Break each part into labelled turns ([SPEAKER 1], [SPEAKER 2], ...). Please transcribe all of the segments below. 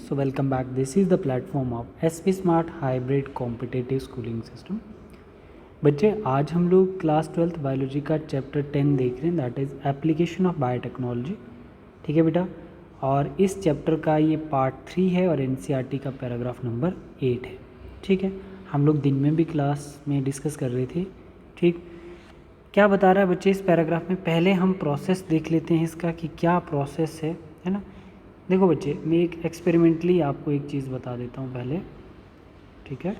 [SPEAKER 1] So welcome back. This is the platform of SP Smart Hybrid Competitive Schooling System. बच्चे आज हम लोग class 12th biology का chapter 10 देख रहे हैं, that is application of biotechnology. ठीक है बेटा, और इस चैप्टर का ये पार्ट 3 है और NCERT का पैराग्राफ नंबर 8 है. ठीक है, हम लोग दिन में भी क्लास में डिस्कस कर रहे थे. ठीक, क्या बता रहा है बच्चे इस पैराग्राफ में? पहले हम प्रोसेस देख लेते हैं इसका कि क्या प्रोसेस है ना. देखो बच्चे, मैं एक एक्सपेरिमेंटली आपको एक चीज़ बता देता हूँ पहले. ठीक है,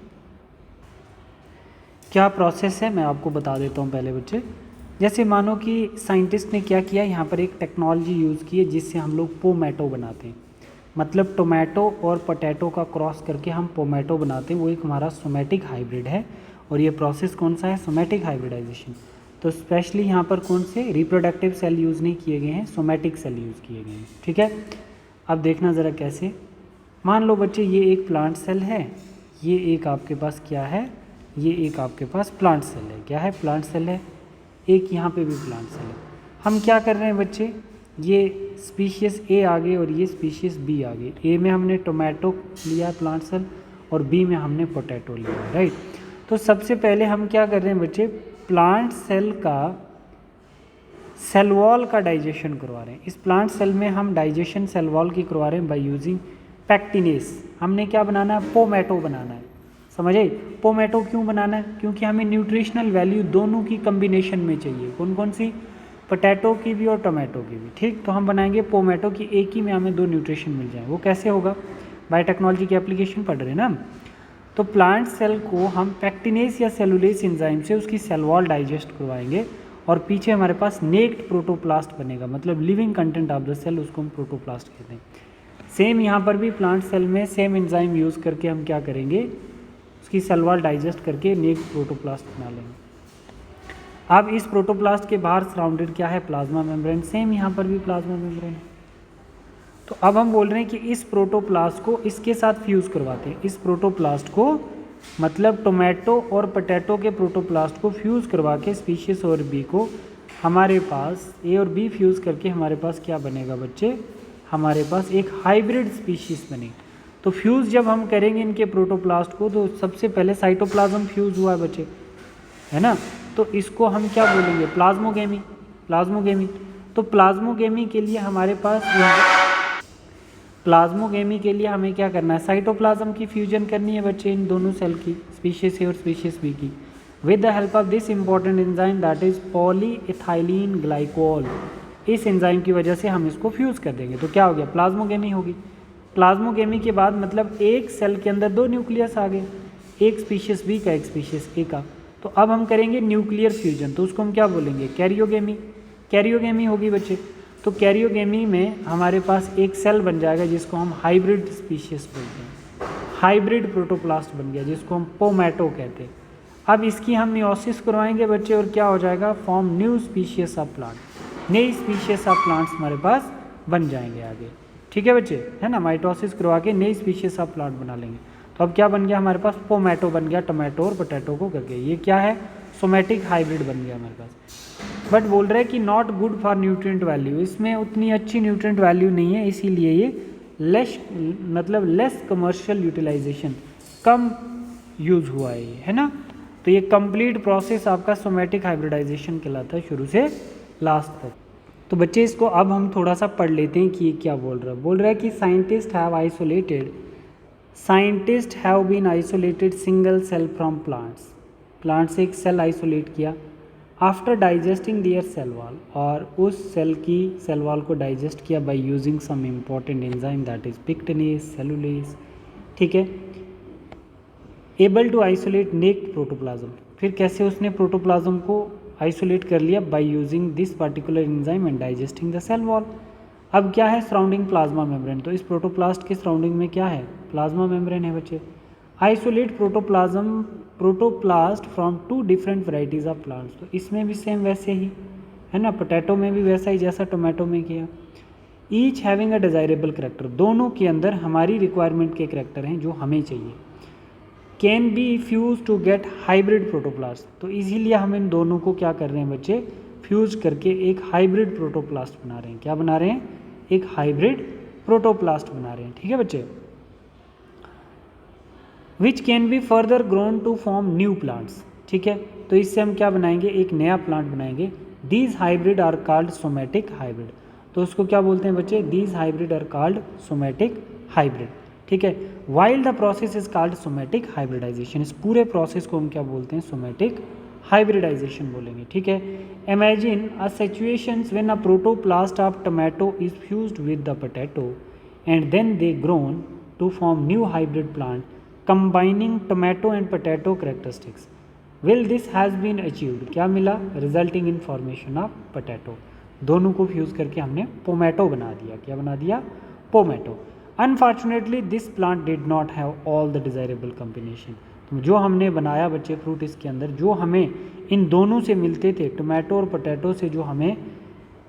[SPEAKER 1] क्या प्रोसेस है मैं आपको बता देता हूँ पहले बच्चे. जैसे मानो कि साइंटिस्ट ने क्या किया, यहाँ पर एक टेक्नोलॉजी यूज़ की है जिससे हम लोग पोमैटो बनाते हैं. मतलब टोमेटो और पोटैटो का क्रॉस करके हम पोमैटो बनाते हैं. वो एक हमारा सोमैटिक हाइब्रिड है. और ये प्रोसेस कौन सा है? Somatic hybridisation. तो स्पेशली यहाँ पर कौन से रिप्रोडक्टिव सेल यूज़ नहीं किए गए हैं, सोमैटिक सेल यूज़ किए गए हैं. ठीक है, अब देखना ज़रा कैसे. मान लो बच्चे ये एक प्लांट सेल है, ये एक आपके पास क्या है, ये एक आपके पास प्लांट सेल है. क्या है? प्लांट सेल है. एक यहाँ पे भी प्लांट सेल है. हम क्या कर रहे हैं बच्चे, ये स्पीशीज़ ए आ गए और ये स्पीशीज़ बी आ गई. ए में हमने टोमेटो लिया प्लांट सेल और बी में हमने पोटैटो लिया, राइट. तो सबसे पहले हम क्या कर रहे हैं बच्चे, प्लांट सेल का सेल वॉल का डाइजेशन करवा रहे हैं. इस प्लांट सेल में हम डाइजेशन सेल वॉल की करवा रहे हैं बाय यूजिंग पैक्टिनेस. हमने क्या बनाना है? पोमैटो बनाना है. समझे? पोमैटो क्यों बनाना है? क्योंकि हमें न्यूट्रिशनल वैल्यू दोनों की कम्बिनेशन में चाहिए. कौन कौन सी? पोटैटो की भी और टोमेटो की भी. ठीक, तो हम बनाएंगे पोमैटो की, एक ही में हमें दो न्यूट्रिशन मिल जाए. वो कैसे होगा? बायोटेक्नोलॉजी की एप्लीकेशन पढ़ रहे हैं ना हम. तो प्लांट सेल को हम पैक्टिनेस या सेलुलेस एंजाइम से उसकी सेल वॉल डाइजेस्ट करवाएंगे और पीछे हमारे पास नेक्ड प्रोटोप्लास्ट बनेगा. मतलब living content of the cell, उसको हम प्रोटोप्लास्ट कहते हैं. सेम यहाँ पर भी प्लांट सेल में सेम एंजाइम यूज़ करके हम क्या करेंगे, उसकी सेल वॉल डाइजेस्ट करके नेक्ड प्रोटोप्लास्ट बना लेंगे. अब इस प्रोटोप्लास्ट के बाहर सराउंडेड क्या है? Plasma membrane. सेम यहाँ पर भी प्लाज्मा मेम्ब्रेन है. तो अब हम बोल रहे हैं कि इस प्रोटोप्लास्ट को इसके साथ फ्यूज़ करवाते हैं. इस प्रोटोप्लास्ट को मतलब टोमेटो और पोटैटो के प्रोटोप्लास्ट को फ्यूज़ करवा के स्पीशीज़ और बी को हमारे पास ए और बी फ्यूज़ करके हमारे पास क्या बनेगा बच्चे, हमारे पास एक हाइब्रिड स्पीशीज़ बनेगी. तो फ्यूज़ जब हम करेंगे इनके प्रोटोप्लास्ट को, तो सबसे पहले साइटोप्लाज्म फ्यूज़ हुआ है बच्चे, है ना. तो इसको हम क्या बोलेंगे? प्लाज्मोगेमी. प्लाज्मोगेमी. तो प्लाज्मोगेमी के लिए हमारे पास प्लाज्मोगेमी के लिए हमें क्या करना है? साइटोप्लाज्म की फ्यूजन करनी है बच्चे, इन दोनों सेल की, स्पीशीज ए और स्पीशीज बी की, with the help of this important enzyme that is polyethylene glycol. इस एंजाइम की वजह से हम इसको फ्यूज़ कर देंगे. तो क्या हो गया? प्लाज्मोगेमी होगी. प्लाज्मोगेमी के बाद मतलब एक सेल के अंदर दो न्यूक्लियस आ गए, एक स्पीशीज बी का, एक स्पीशीज ए का. तो अब हम करेंगे न्यूक्लियर फ्यूजन, तो उसको हम क्या बोलेंगे? कैरियोगेमी. कैरियोगेमी होगी बच्चे. तो कैरियोगेमी में हमारे पास एक सेल बन जाएगा जिसको हम हाइब्रिड स्पीशीज बोलते हैं. हाइब्रिड प्रोटोप्लास्ट बन गया जिसको हम पोमैटो कहते हैं. अब इसकी हम मियोसिस करवाएंगे बच्चे और क्या हो जाएगा? Form new species of plant. नई स्पीशीज ऑफ प्लांट्स हमारे पास बन जाएंगे आगे. ठीक है बच्चे, है ना. माइटोसिस करवा के नई स्पीशीज ऑफ प्लांट बना लेंगे. तो अब क्या बन गया हमारे पास? पोमैटो बन गया, टोमेटो और पोटैटो को करके. ये क्या है? सोमैटिक हाइब्रिड बन गया हमारे पास. बट बोल रहे हैं कि not good for nutrient value. इसमें उतनी अच्छी न्यूट्रिएंट वैल्यू नहीं है, इसीलिए ये लेस कमर्शियल यूटिलाइजेशन, कम यूज़ हुआ है ये, है ना. तो ये कंप्लीट प्रोसेस आपका सोमैटिक हाइब्रिडाइजेशन कहलाता है शुरू से लास्ट तक. तो बच्चे इसको अब हम थोड़ा सा पढ़ लेते हैं कि ये क्या बोल रहा है. बोल रहा है कि scientist have been isolated single cell from plants. Plant से एक सेल आइसोलेट किया after digesting their cell wall, और उस सेल की सेल वॉल को डाइजेस्ट किया by using some important enzyme that is pectinase, cellulase. ठीक है, able to isolate naked protoplasm. फिर कैसे उसने प्रोटोप्लाज्म को आइसोलेट कर लिया? By using this particular enzyme and digesting the cell wall. अब क्या है? Surrounding plasma membrane. तो इस प्रोटोप्लास्ट के सराउंडिंग में क्या है? प्लाज्मा मेम्ब्रेन है बच्चे. Isolate protoplast from two different varieties of plants. तो इसमें भी सेम वैसे ही, है ना. पोटैटो में भी वैसा ही जैसा टोमेटो में किया. Each having a desirable character. दोनों के अंदर हमारी रिक्वायरमेंट के करेक्टर हैं जो हमें चाहिए. Can be fuse to get hybrid protoplast. तो इसीलिए हम इन दोनों को क्या कर रहे हैं बच्चे? फ्यूज करके एक हाइब्रिड प्रोटोप्लास्ट बना रहे हैं. क्या बना रहे हैं? एक हाइब्रिड प्रोटोप्लास्ट बना रहे हैं. ठीक है बच्चे. Which can be further grown to form new plants. ठीक है, तो इससे हम क्या बनाएंगे, एक नया प्लांट बनाएंगे। These hybrid are called somatic hybrid. तो उसको क्या बोलते हैं बच्चे, these hybrid are called somatic hybrid. ठीक है, while the process is called somatic hybridization. इस पूरे प्रोसेस को हम क्या बोलते हैं, सोमेटिक हाइब्रिडाइजेशन बोलेंगे। ठीक है, imagine a situations when a protoplast of tomato is fused with the potato and then they grown to form new hybrid plant combining tomato and potato characteristics. Will this has been achieved, क्या मिला, resulting in formation of potato. दोनों को fuse करके हमने pomato बना दिया। क्या बना दिया, pomato. Unfortunately this plant did not have all the desirable combination. तो जो हमने बनाया बच्चे फ्रूट, इसके अंदर जो हमें इन दोनों से मिलते थे, टोमेटो और पोटैटो से जो हमें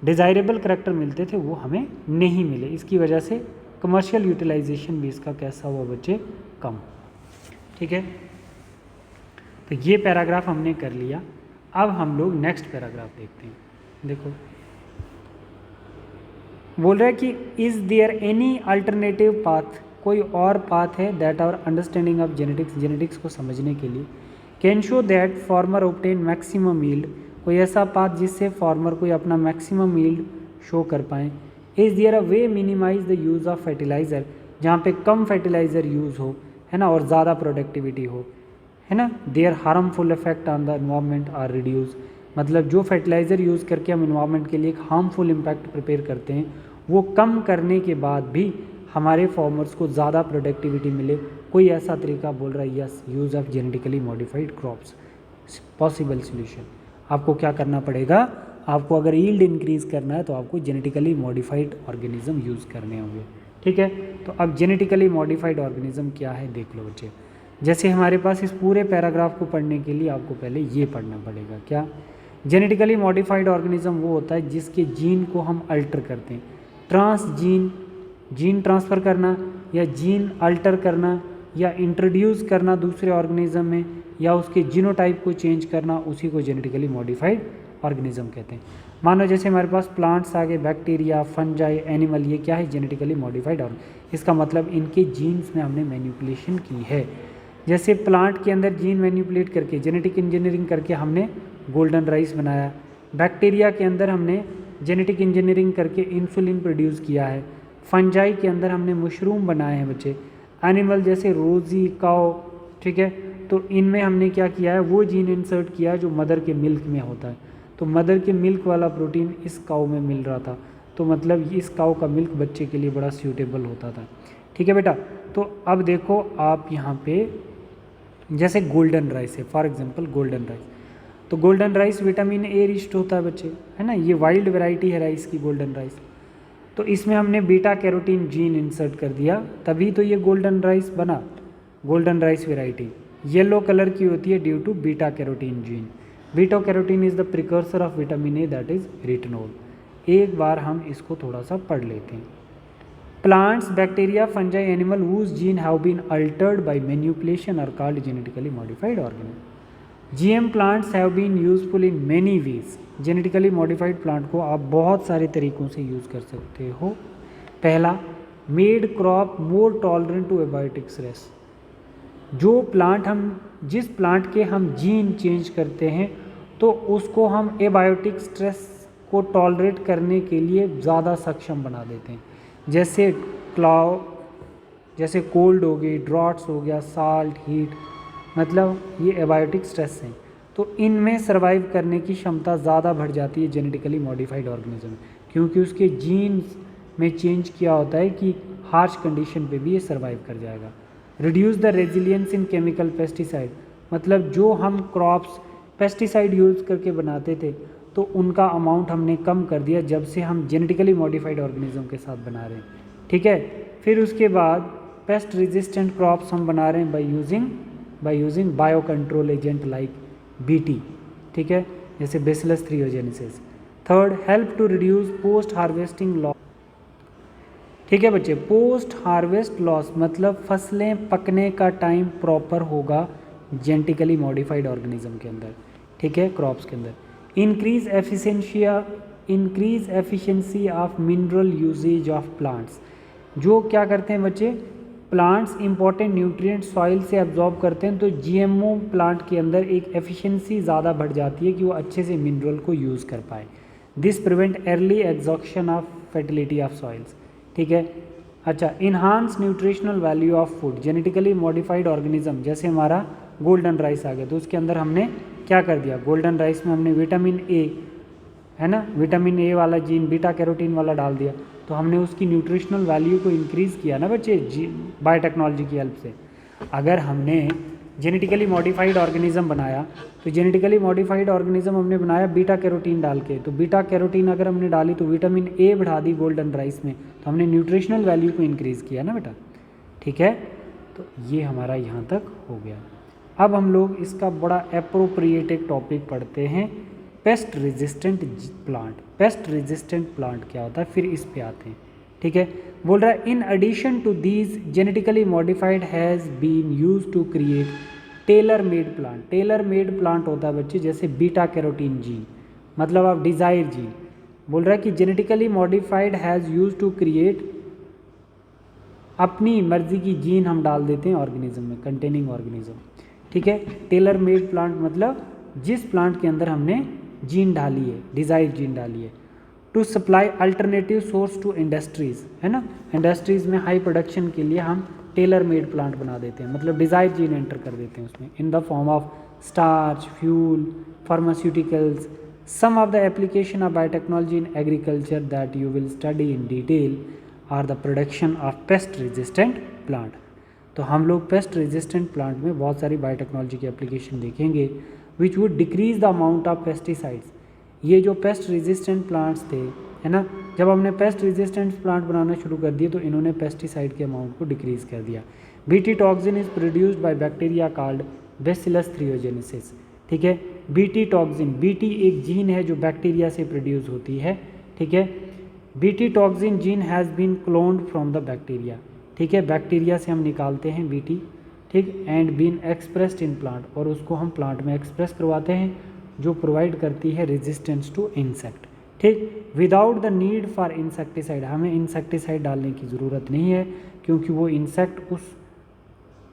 [SPEAKER 1] डिज़ायरेबल करेक्टर मिलते थे, वो हमें नहीं मिले। इसकी वजह से कमर्शियल यूटिलाइजेशन भी इसका कैसा हुआ बच्चे, कम। ठीक है, तो ये पैराग्राफ हमने कर लिया। अब हम लोग नेक्स्ट पैराग्राफ देखते हैं। देखो बोल रहा है कि is there any alternative path, कोई और पाथ है that our understanding of genetics, genetics को समझने के लिए, can show that farmer obtain maximum yield, कोई ऐसा पाथ जिससे फार्मर कोई अपना मैक्सिमम यील्ड शो कर पाएँ। Is there a way minimize the use of fertilizer, जहाँ पे कम फर्टिलाइज़र यूज़ हो, है ना, और ज़्यादा प्रोडक्टिविटी हो, है ना। Their harmful effect on the environment are reduce, मतलब जो फर्टिलाइज़र यूज़ करके हम इन्वायरमेंट के लिए एक हार्मफुल इम्पैक्ट प्रिपेयर करते हैं, वो कम करने के बाद भी हमारे फार्मर्स को ज़्यादा प्रोडक्टिविटी मिले। कोई ऐसा तरीका बोल रहा है, yes, use of genetically modified crops possible solution. आपको क्या करना पड़ेगा, आपको अगर यील्ड इंक्रीज़ करना है तो आपको जेनेटिकली मॉडिफाइड ऑर्गेनिज्म यूज़ करने होंगे। ठीक है, तो अब जेनेटिकली मॉडिफाइड ऑर्गेनिज्म क्या है देख लो बच्चे। जैसे हमारे पास इस पूरे पैराग्राफ को पढ़ने के लिए आपको पहले ये पढ़ना पड़ेगा, क्या, जेनेटिकली मॉडिफाइड ऑर्गेनिज्म वो होता है जिसके जीन को हम अल्टर करते हैं। ट्रांस जीन ट्रांसफ़र करना, या जीन अल्टर करना, या इंट्रोड्यूस करना दूसरे ऑर्गेनिज्म में, या उसके जीनोटाइप को चेंज करना, उसी को जेनेटिकली मॉडिफाइड ऑर्गेनिज्म कहते हैं। मानो जैसे हमारे पास प्लांट्स आ गए, बैक्टीरिया, फंजाई, एनिमल, ये क्या है, जेनेटिकली मॉडिफाइड ऑर्गेनिज्म। इसका मतलब इनके जीन्स में हमने मैनिपुलेशन की है। जैसे प्लांट के अंदर जीन मैनिपुलेट करके, जेनेटिक इंजीनियरिंग करके हमने गोल्डन राइस बनाया। बैक्टीरिया के अंदर हमने जेनेटिक इंजीनियरिंग करके इंसुलिन प्रोड्यूस किया है। फंजाई के अंदर हमने मशरूम बनाए हैं बच्चे। एनिमल जैसे रोज़ी, काऊ, ठीक है, तो इनमें हमने क्या किया है, वो जीन इंसर्ट किया जो मदर के मिल्क में होता है। तो मदर के मिल्क वाला प्रोटीन इस काऊ में मिल रहा था, तो मतलब इस काऊ का मिल्क बच्चे के लिए बड़ा सूटेबल होता था। ठीक है बेटा, तो अब देखो आप यहाँ पे जैसे गोल्डन राइस है, फॉर एग्जांपल गोल्डन राइस, तो golden rice vitamin A riched होता है बच्चे, है ना, ये वाइल्ड वैरायटी है राइस की, गोल्डन राइस। तो इसमें हमने बीटा कैरोटीन जीन इंसर्ट कर दिया, तभी तो ये गोल्डन राइस बना। Golden rice variety yellow colour की होती है due to beta carotene gene. Beta carotene is the precursor of vitamin A, that is retinol. एक बार हम इसको थोड़ा सा पढ़ लेते हैं। Plants, bacteria, fungi, animal whose gene have been altered by manipulation are called genetically modified organisms. GM plants have been useful in many ways. Genetically modified plant को आप बहुत सारे तरीक़ों से यूज़ कर सकते हो। पहला, made crop more tolerant to abiotic stress. जो प्लांट हम, जिस प्लांट के हम जीन चेंज करते हैं तो उसको हम एबायोटिक स्ट्रेस को टॉलरेट करने के लिए ज़्यादा सक्षम बना देते हैं। जैसे क्लाउ, जैसे कोल्ड हो गई, ड्रॉट्स हो गया, साल्ट, हीट, मतलब ये एबायोटिक स्ट्रेस हैं, तो इनमें सर्वाइव करने की क्षमता ज़्यादा बढ़ जाती है जेनेटिकली मॉडिफाइड ऑर्गेनिज्म, क्योंकि उसके जीन्स में चेंज किया होता है कि हार्श कंडीशन पे भी ये सर्वाइव कर जाएगा। Reduce the resilience in chemical pesticide, मतलब जो हम क्रॉप्स पेस्टिसाइड यूज़ करके बनाते थे तो उनका अमाउंट हमने कम कर दिया जब से हम जेनेटिकली मॉडिफाइड ऑर्गेनिज्म के साथ बना रहे हैं। ठीक है, फिर उसके बाद पेस्ट रेजिस्टेंट क्रॉप्स हम बना रहे हैं by using bio control agent like BT, ठीक है, जैसे Bacillus thuringiensis. Third, help to reduce post harvesting loss. ठीक है बच्चे, पोस्ट हार्वेस्ट लॉस मतलब फसलें पकने का टाइम प्रॉपर होगा जेनेटिकली मॉडिफाइड ऑर्गेनिज्म के अंदर, ठीक है, क्रॉप्स के अंदर। Increase efficiency of mineral usages of plants, जो क्या करते हैं बच्चे, प्लांट्स इंपॉर्टेंट न्यूट्रिएंट सॉइल से एब्जॉर्ब करते हैं, तो जीएमओ प्लांट के अंदर एक एफिशिएंसी ज़्यादा बढ़ जाती है कि वो अच्छे से मिनरल को यूज़ कर पाए। This prevent early exhaustion of fertility of soils. ठीक है। अच्छा, enhance nutritional value of food. Genetically modified organism, जैसे हमारा गोल्डन राइस आ गया, तो उसके अंदर हमने क्या कर दिया, गोल्डन राइस में हमने विटामिन ए, है ना, विटामिन ए वाला जीन बीटा कैरोटीन वाला डाल दिया, तो हमने उसकी न्यूट्रिशनल वैल्यू को इंक्रीज़ किया ना बच्चे, बायोटेक्नोलॉजी की हेल्प से। अगर हमने जेनेटिकली मॉडिफाइड ऑर्गेनिज्म बनाया, तो जेनेटिकली मॉडिफाइड ऑर्गेनिज्म हमने बनाया बीटा कैरोटीन डाल के, तो बीटा कैरोटीन अगर हमने डाली तो विटामिन ए बढ़ा दी गोल्डन राइस में, तो हमने न्यूट्रिशनल वैल्यू को इंक्रीज़ किया ना बेटा। ठीक है, तो ये हमारा यहाँ तक हो गया। अब हम लोग इसका बड़ा एप्रोप्रिएट एक टॉपिक पढ़ते हैं, paste resistant plant. Paste resistant plant क्या होता है, फिर इस पे आते हैं। ठीक है, बोल रहा है in addition to these genetically modified has been use to create tailor made plant. Tailor made plant होता है बच्चे जैसे बीटा कैरोटीन जीन, मतलब आप डिज़ायर जीन। बोल रहा है कि genetically modified has use to create, अपनी मर्जी की जीन हम डाल देते हैं ऑर्गेनिज्म में, कंटेनिंग ऑर्गेनिज्म। ठीक है, टेलर मेड प्लांट मतलब जिस प्लांट के अंदर हमने जीन डाली है, डिज़ायर जीन डाली है, to supply alternative source to industries, है ना। इंडस्ट्रीज़ में हाई प्रोडक्शन के लिए हम टेलर मेड प्लांट बना देते हैं, मतलब डिज़ायर जीन एंटर कर देते हैं उसमें, in the form of starch, fuel, pharmaceuticals. Some of the application of biotechnology in agriculture that you will study in detail are the production of pest resistant plant. तो हम लोग paste resistant plant में बहुत सारी biotechnology की application देखेंगे, which would decrease the amount of pesticides. ये जो पेस्ट रेजिस्टेंट प्लांट्स थे, है ना, जब हमने पेस्ट रेजिस्टेंट प्लांट बनाना शुरू कर दिए तो इन्होंने पेस्टिसाइड के अमाउंट को डिक्रीज कर दिया। BT toxin is produced by bacteria called Bacillus thuringiensis. ठीक है, बीटी टॉक्सिन, बीटी एक जीन है जो बैक्टीरिया से प्रोड्यूस होती है। ठीक है, BT toxin gene has been cloned from the bacteria. ठीक है, बैक्टीरिया से हम निकालते हैं बीटी, ठीक, and been expressed in plant, और उसको हम प्लांट में एक्सप्रेस करवाते हैं, जो प्रोवाइड करती है रेजिस्टेंस टू इंसेक्ट। ठीक, without the need for insecticide, हमें इंसेक्टिसाइड डालने की ज़रूरत नहीं है, क्योंकि वो इंसेक्ट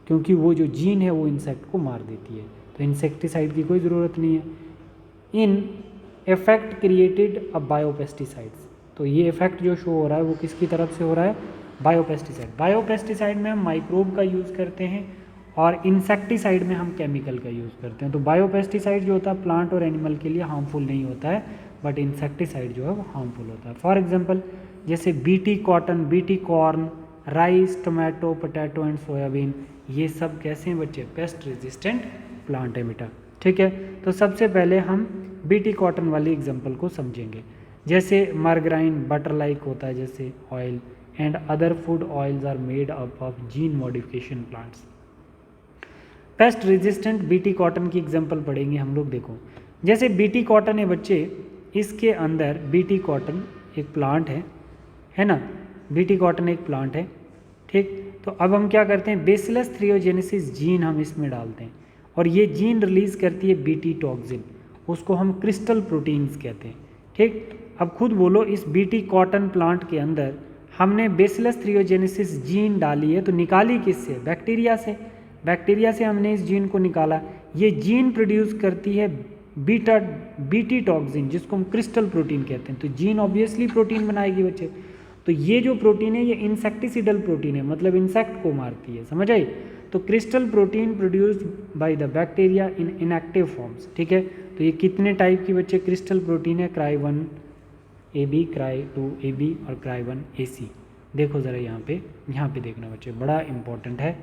[SPEAKER 1] क्योंकि वो जो जीन है वो इंसेक्ट को मार देती है, तो इंसेक्टिसाइड की कोई ज़रूरत नहीं है। In effect created a biopesticides, तो ये इफेक्ट जो शो हो रहा है वो किसकी तरफ से हो रहा है, बायोपेस्टिसाइड। बायोपेस्टिसाइड में हम माइक्रोब का यूज़ करते हैं और इंसेक्टिसाइड में हम केमिकल का यूज़ करते हैं। तो बायोपेस्टिसाइड जो होता है प्लांट और एनिमल के लिए हार्मफुल नहीं होता है, बट इंसेक्टिसाइड जो है वो हार्मफुल होता है। फॉर एग्जांपल जैसे BT cotton, BT corn, rice, tomato, potato and soybean, ये सब कैसे हैं बच्चे, पेस्ट रेजिस्टेंट प्लांट है बेटा। ठीक है, तो सबसे पहले हम बीटी कॉटन वाली एग्जाम्पल को समझेंगे। जैसे मार्गराइन बटर लाइक होता है जैसे oil, and other food oils are made up of gene modification plants. Pest resistant BT cotton की एग्जांपल पढ़ेंगे हम लोग। देखो जैसे बीटी कॉटन है बच्चे, इसके अंदर बीटी कॉटन एक प्लांट है ना, बीटी कॉटन एक प्लांट है। ठीक, तो अब हम क्या करते हैं, बेसिलस थ्रियोजेनेसिस जीन हम इसमें डालते हैं, और ये जीन रिलीज़ करती है बीटी टॉक्सिन, उसको हम क्रिस्टल प्रोटीन्स कहते हैं। ठीक, अब खुद बोलो, इस बीटी कॉटन प्लांट के अंदर हमने बेसिलस थ्रियोजेनेसिस जीन डाली है, तो निकाली किससे, बैक्टीरिया से। बैक्टीरिया से हमने इस जीन को निकाला, ये जीन प्रोड्यूस करती है बीटी टॉक्सिन, जिसको हम क्रिस्टल प्रोटीन कहते हैं। तो जीन ऑब्वियसली प्रोटीन बनाएगी बच्चे, तो ये जो प्रोटीन है ये इंसेक्टिसिडल प्रोटीन है, मतलब इंसेक्ट को मारती है, समझ आई। तो crystal protein produced by the bacteria in inactive forms. ठीक है, तो ये कितने टाइप की बच्चे क्रिस्टल प्रोटीन है, क्राई 1 AB, क्राई 2 AB और क्राई 1 AC। देखो ज़रा यहाँ पे देखना बच्चे, बड़ा इंपॉर्टेंट है।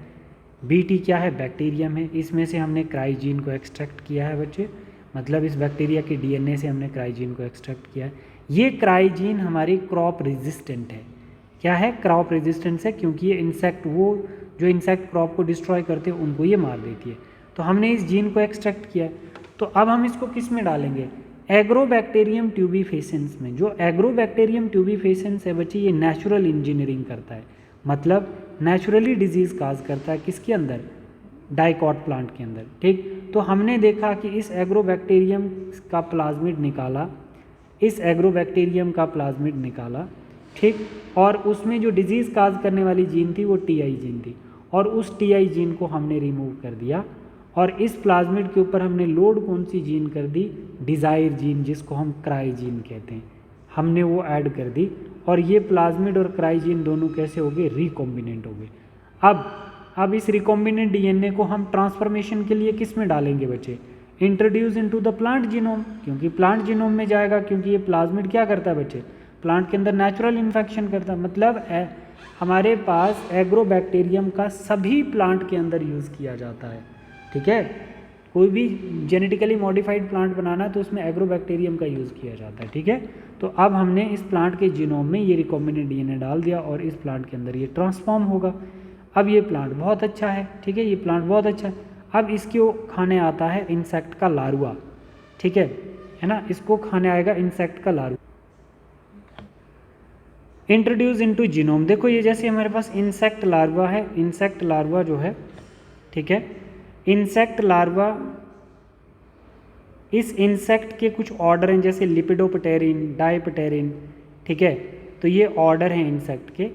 [SPEAKER 1] बीटी क्या है, बैक्टीरियम है, इसमें से हमने क्राइजीन को एक्सट्रैक्ट किया है बच्चे, मतलब इस बैक्टीरिया के DNA से हमने क्राइजीन को एक्सट्रैक्ट किया है। ये क्राइजीन हमारी क्रॉप रेजिस्टेंट है। क्या है, क्रॉप रेजिस्टेंस है, क्योंकि ये इंसेक्ट, वो जो इंसेक्ट क्रॉप को डिस्ट्रॉय करते हैं उनको ये मार देती है। तो हमने इस जीन को एक्सट्रैक्ट किया, तो अब हम इसको किस में डालेंगे, एग्रोबैक्टीरियम ट्यूबिफेसेंस में। जो एग्रोबैक्टीरियम ट्यूबिफेसेंस है बच्चे, ये नेचुरल इंजीनियरिंग करता है, मतलब नेचुरली डिजीज़ काज करता है, किसके अंदर, डाइकॉट प्लांट के अंदर। ठीक, तो हमने देखा कि इस एग्रोबैक्टीरियम का प्लाज्मिड निकाला, इस एग्रोबैक्टीरियम का प्लाज्मिड निकाला, ठीक, और उसमें जो डिजीज़ काज करने वाली जीन थी वो TI जीन थी, और उस टीआई जीन को हमने रिमूव कर दिया और इस प्लाज्मिड के ऊपर हमने लोड कौन सी जीन कर दी, डिज़ायर जीन, जिसको हम क्राई जीन कहते हैं, हमने वो ऐड कर दी। और ये प्लाज्मिड और क्राई जीन दोनों कैसे हो गए, रिकॉम्बिनेंट हो गए। अब इस रिकॉम्बिनेंट डीएनए को हम ट्रांसफॉर्मेशन के लिए किस में डालेंगे बच्चे, introduce into the plant genome, क्योंकि प्लांट जीनोम में जाएगा, क्योंकि ये प्लाज्मिड क्या करता है बच्चे, प्लांट के अंदर नेचुरल इन्फेक्शन करता है। मतलब हमारे पास एग्रोबैक्टीरियम का सभी प्लांट के अंदर यूज़ किया जाता है, ठीक है। कोई भी जेनेटिकली मॉडिफाइड प्लांट बनाना है तो उसमें एग्रोबैक्टीरियम का यूज़ किया जाता है, ठीक है। तो अब हमने इस प्लांट के जीनोम में ये रिकॉम्बिनेंट डीएनए डाल दिया और इस प्लांट के अंदर ये ट्रांसफॉर्म होगा। अब ये प्लांट बहुत अच्छा है, ठीक है, ये प्लांट बहुत अच्छा है। अब इसको खाने आता है इंसेक्ट का लार्वा, ठीक है ना, इसको खाने आएगा इंसेक्ट का लार्वा। इंट्रोड्यूस इनटू जीनोम, देखो ये जैसे हमारे पास इंसेक्ट लार्वा है, इंसेक्ट लार्वा जो है, ठीक है, इंसेक्ट लार्वा, इस इंसेक्ट के कुछ ऑर्डर हैं जैसे लिपिडोप्टेरिन, डाइप्टेरिन, ठीक है। तो ये ऑर्डर हैं इंसेक्ट के।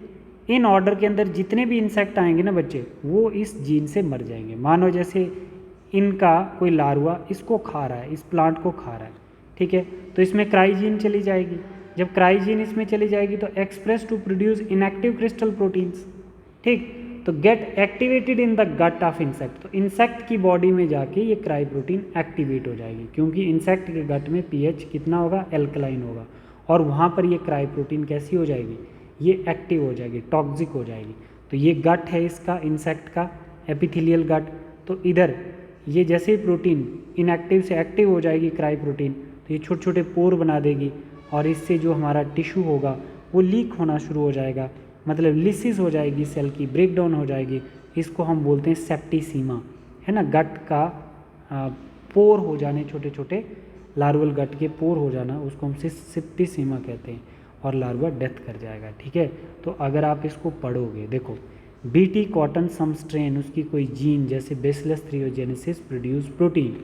[SPEAKER 1] इन ऑर्डर के अंदर जितने भी इंसेक्ट आएंगे ना बच्चे, वो इस जीन से मर जाएंगे। मानो जैसे इनका कोई लार्वा इसको खा रहा है, इस प्लांट को खा रहा है, ठीक है, तो इसमें क्राई जीन चली जाएगी। जब क्राई जीन इसमें चली जाएगी तो express to produce inactive crystal proteins, ठीक, तो get activated in the gut of insect, तो इंसेक्ट की बॉडी में जाके ये क्राई प्रोटीन एक्टिवेट हो जाएगी, क्योंकि इंसेक्ट के गट में पीएच कितना होगा, एल्कलाइन होगा, और वहाँ पर ये क्राई प्रोटीन कैसी हो जाएगी, ये एक्टिव हो जाएगी, टॉक्सिक हो जाएगी। तो ये गट है इसका, इंसेक्ट का एपिथेलियल गट। तो इधर ये जैसे ही प्रोटीन इनएक्टिव से एक्टिव हो जाएगी क्राई प्रोटीन, तो ये छोटे छोटे पोर बना देगी और इससे जो हमारा टिश्यू होगा वो लीक होना शुरू हो जाएगा, मतलब लिसिस हो जाएगी, सेल की ब्रेकडाउन हो जाएगी। इसको हम बोलते हैं सेप्टिसीमा, है ना, गट का पोर हो जाने, छोटे छोटे लार्वल गट के पोर हो जाना, उसको हम सेप्टिसीमा कहते हैं, और लार्वा डेथ कर जाएगा, ठीक है। तो अगर आप इसको पढ़ोगे, देखो बीटी कॉटन सम स्ट्रेन, उसकी कोई जीन जैसे बेसिलस थ्रियोजेनेसिस प्रोड्यूस प्रोटीन,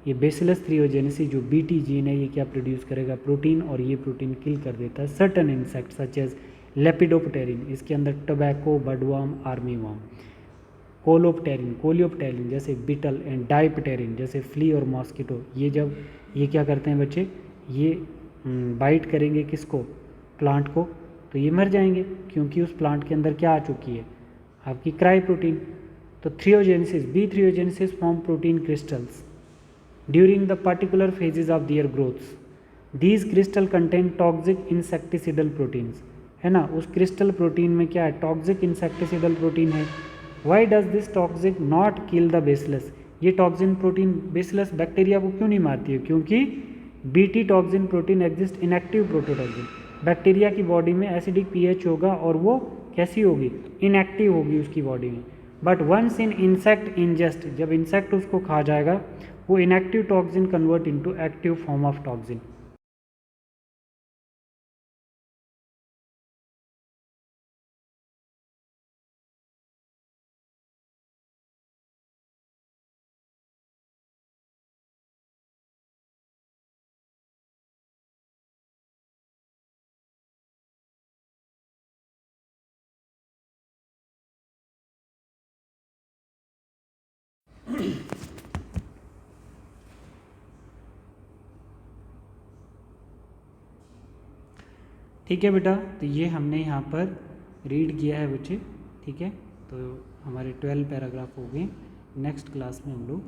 [SPEAKER 1] ये बेसिलस थ्रियोजेनेसिस जो बीटी जीन है ये क्या प्रोड्यूस करेगा, प्रोटीन, और ये प्रोटीन किल कर देता है सर्टन इंसेक्ट सच एज लेपिडोप्टेरिन, इसके अंदर टोबैको, बडवर्म, आर्मी वर्म, कोलियोप्टेरिन जैसे बिटल, एंड डाइप्टेरिन जैसे फ्ली और मॉस्किटो। ये जब ये क्या करते हैं बच्चे, ये बाइट करेंगे किसको, प्लांट को, तो ये मर जाएंगे, क्योंकि उस प्लांट के अंदर क्या आ चुकी है, आपकी क्राई प्रोटीन। तो thuringiensis, B thuringiensis form protein crystals during the particular phases of their growths. These crystal contain toxic insecticidal proteins, है ना, उस क्रिस्टल प्रोटीन में क्या है, टॉक्सिक इंसेक्टिसिडल प्रोटीन है। Why does this toxic not kill the bacillus, ये toxin protein bacillus bacteria को क्यों नहीं मारती है, क्योंकि BT toxin protein exist inactive prototoxin, bacteria की बॉडी में एसिडिक पीएच होगा और वो कैसी होगी, इनएक्टिव होगी उसकी बॉडी में। But once in insect ingest, जब इंसेक्ट उसको खा जाएगा, वो inactive toxin convert into active form of toxin. ठीक है बेटा, तो ये हमने यहाँ पर रीड किया है बच्चे, ठीक है। तो हमारे 12 पैराग्राफ हो गए। नेक्स्ट क्लास में हम लोग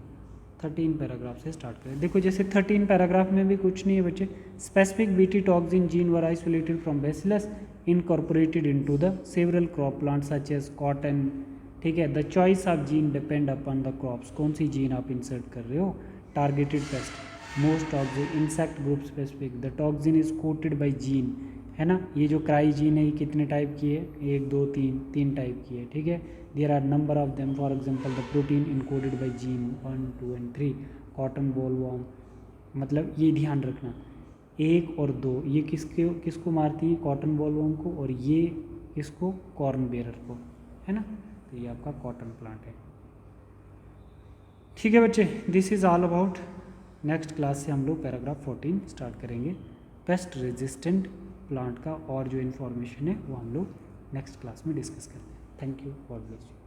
[SPEAKER 1] 13 पैराग्राफ से स्टार्ट करें। देखो जैसे 13 पैराग्राफ में भी कुछ नहीं है बच्चे, specific BT toxin gene were isolated from bacillus incorporated into the several crop plant such as cotton, ठीक है। The choice of gene depend upon the crops, कौन सी जीन आप इंसर्ट कर रहे हो, targeted pest, most toxin, insect group specific, the toxin is coded by gene, है ना। ये जो क्राई जीन है ये कितने टाइप की है, 1 2 3 टाइप की है, ठीक है। There are number of them, for example the protein encoded by gene 1 2 and 3, cotton bollworm, मतलब ये ध्यान रखना 1 और 2 ये किसको मारती है, कॉटन बोलवॉर्म को, और ये किसको, कॉर्न बेरर को, है ना। तो ये आपका कॉटन प्लांट है, ठीक है बच्चे। This is all about. Next class से हम लोग पैराग्राफ 14 स्टार्ट करेंगे, पेस्ट रेजिस्टेंट प्लांट का, और जो इन्फॉर्मेशन है वो हम लोग नेक्स्ट क्लास में डिस्कस करते हैं। Thank you, God bless you.